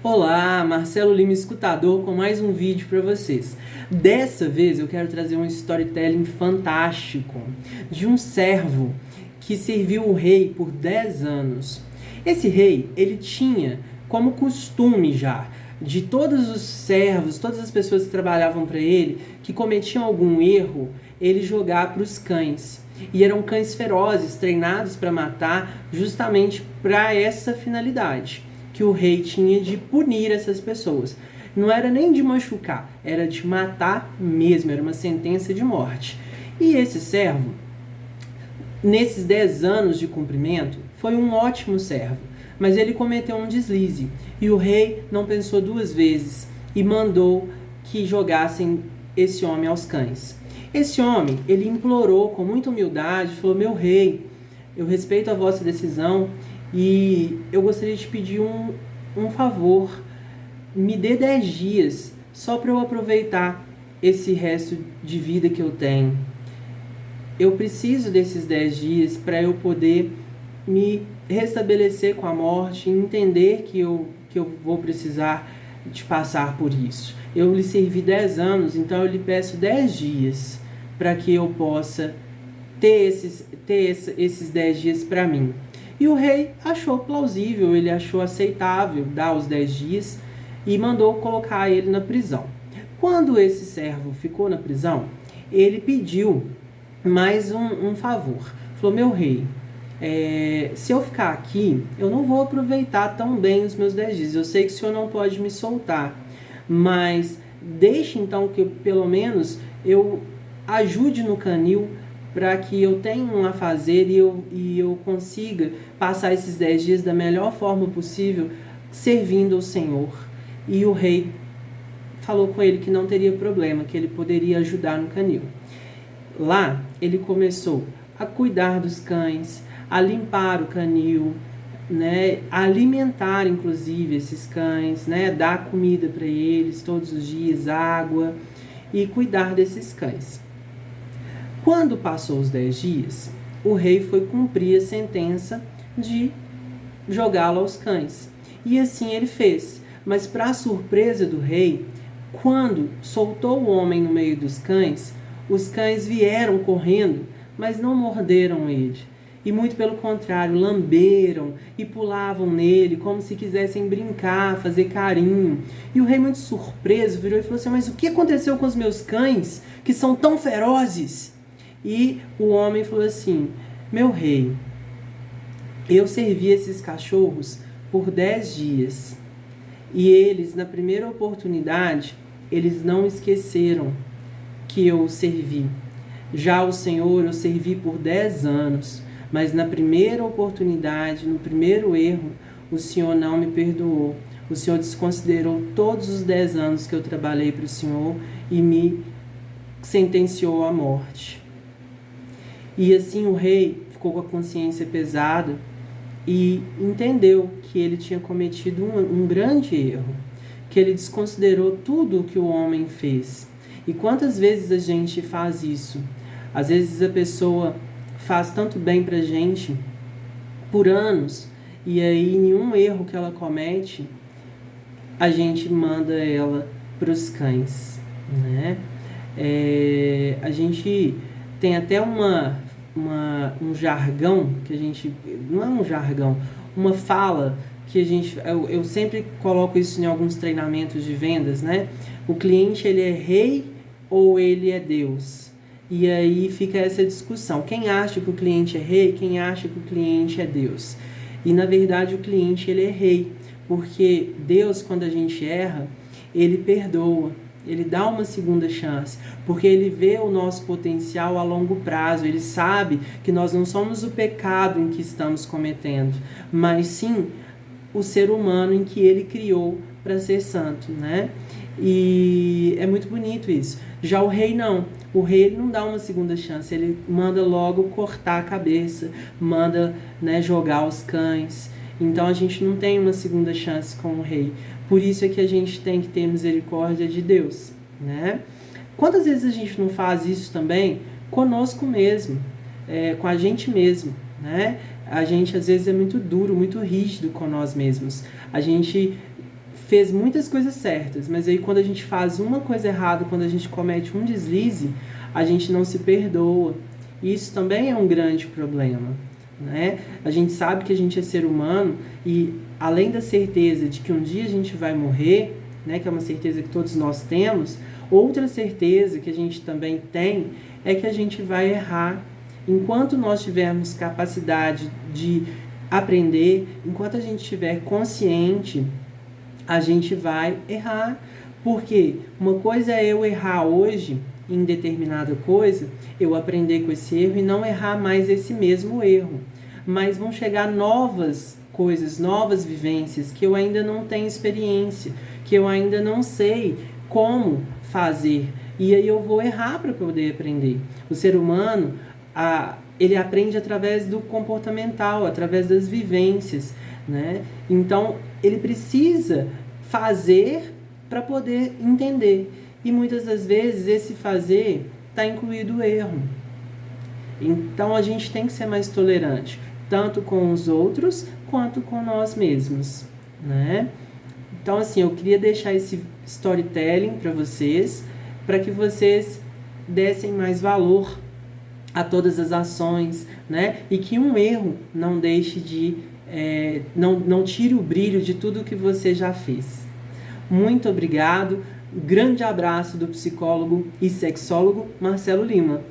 Olá, Marcelo Lima, escutador, com mais um vídeo para vocês. Dessa vez eu quero trazer um storytelling fantástico de um servo que serviu o rei por 10 anos. Esse rei, ele tinha como costume já de todos os servos, todas as pessoas que trabalhavam para ele, que cometiam algum erro, ele jogar para os cães. E eram cães ferozes, treinados para matar, justamente para essa finalidade que o rei tinha de punir essas pessoas. Não era nem de machucar, era de matar mesmo, era uma sentença de morte. E esse servo, nesses 10 anos de cumprimento, foi um ótimo servo, mas ele cometeu um deslize. E o rei não pensou duas vezes e mandou que jogassem esse homem aos cães. Esse homem, ele implorou com muita humildade, falou: meu rei, eu respeito a vossa decisão e eu gostaria de pedir um favor. Me dê 10 dias só para eu aproveitar esse resto de vida que eu tenho. Eu preciso desses 10 dias para eu poder me restabelecer com a morte e entender que eu vou precisar de passar por isso. Eu lhe servi 10 anos, então eu lhe peço 10 dias para que eu possa ter esses 10 dias para mim. E o rei achou plausível, ele achou aceitável dar os 10 dias e mandou colocar ele na prisão. Quando esse servo ficou na prisão, ele pediu mais um favor. Falou: meu rei, se eu ficar aqui, eu não vou aproveitar tão bem os meus 10 dias. Eu sei que o senhor não pode me soltar, mas deixe então que pelo menos eu ajude no canil para que eu tenha um a fazer e eu consiga passar esses 10 dias da melhor forma possível, servindo ao Senhor. E o rei falou com ele que não teria problema, que ele poderia ajudar no canil. Lá, ele começou a cuidar dos cães, a limpar o canil, né, a alimentar inclusive esses cães, né, dar comida para eles todos os dias, água, e cuidar desses cães. Quando passou os 10 dias, o rei foi cumprir a sentença de jogá-lo aos cães. E assim ele fez. Mas, para a surpresa do rei, quando soltou o homem no meio dos cães, os cães vieram correndo, mas não morderam ele. E muito pelo contrário, lamberam e pulavam nele, como se quisessem brincar, fazer carinho. E o rei, muito surpreso, virou e falou assim: mas o que aconteceu com os meus cães, que são tão ferozes? E o homem falou assim: meu rei, eu servi esses cachorros por 10 dias. E eles, na primeira oportunidade, eles não esqueceram que eu os servi. Já o Senhor eu servi por 10 anos. Mas na primeira oportunidade, no primeiro erro, o Senhor não me perdoou. O Senhor desconsiderou todos os 10 anos que eu trabalhei para o Senhor e me sentenciou à morte. E assim o rei ficou com a consciência pesada e entendeu que ele tinha cometido um grande erro, que ele desconsiderou tudo o que o homem fez. E quantas vezes a gente faz isso? Às vezes a pessoa faz tanto bem pra gente por anos, e aí nenhum erro que ela comete, a gente manda ela pros cães, né? A gente tem até um jargão que a gente... Não é um jargão, uma fala que a gente... Eu sempre coloco isso em alguns treinamentos de vendas, né? O cliente, ele é rei ou ele é Deus? E aí fica essa discussão. Quem acha que o cliente é rei, quem acha que o cliente é Deus? E na verdade o cliente, ele é rei, porque Deus, quando a gente erra, ele perdoa. Ele dá uma segunda chance, porque ele vê o nosso potencial a longo prazo. Ele sabe que nós não somos o pecado em que estamos cometendo, mas sim o ser humano em que ele criou para ser santo, né? E é muito bonito isso. Já o rei não. O rei, ele não dá uma segunda chance, ele manda logo cortar a cabeça, manda, né, jogar os cães. Então a gente não tem uma segunda chance com o rei. Por isso é que a gente tem que ter misericórdia de Deus, né? Quantas vezes a gente não faz isso também conosco mesmo, com a gente mesmo, né? A gente às vezes é muito duro, muito rígido com nós mesmos. A gente fez muitas coisas certas, mas aí quando a gente faz uma coisa errada, quando a gente comete um deslize, a gente não se perdoa. Isso também é um grande problema, né? A gente sabe que a gente é ser humano e além da certeza de que um dia a gente vai morrer, né, que é uma certeza que todos nós temos, outra certeza que a gente também tem é que a gente vai errar. Enquanto nós tivermos capacidade de aprender, enquanto a gente estiver consciente, a gente vai errar. Porque uma coisa é eu errar hoje em determinada coisa, eu aprender com esse erro e não errar mais esse mesmo erro. Mas vão chegar novas coisas, novas vivências que eu ainda não tenho experiência, que eu ainda não sei como fazer. E aí eu vou errar para poder aprender. O ser humano, ele aprende através do comportamental, através das vivências, né? Então, ele precisa fazer para poder entender. E muitas das vezes esse fazer está incluído o erro. Então a gente tem que ser mais tolerante, tanto com os outros quanto com nós mesmos, né? Então assim, eu queria deixar esse storytelling para vocês, para que vocês dessem mais valor a todas as ações, né? E que um erro não deixe de não tire o brilho de tudo que você já fez. Muito obrigado. Grande abraço do psicólogo e sexólogo Marcelo Lima.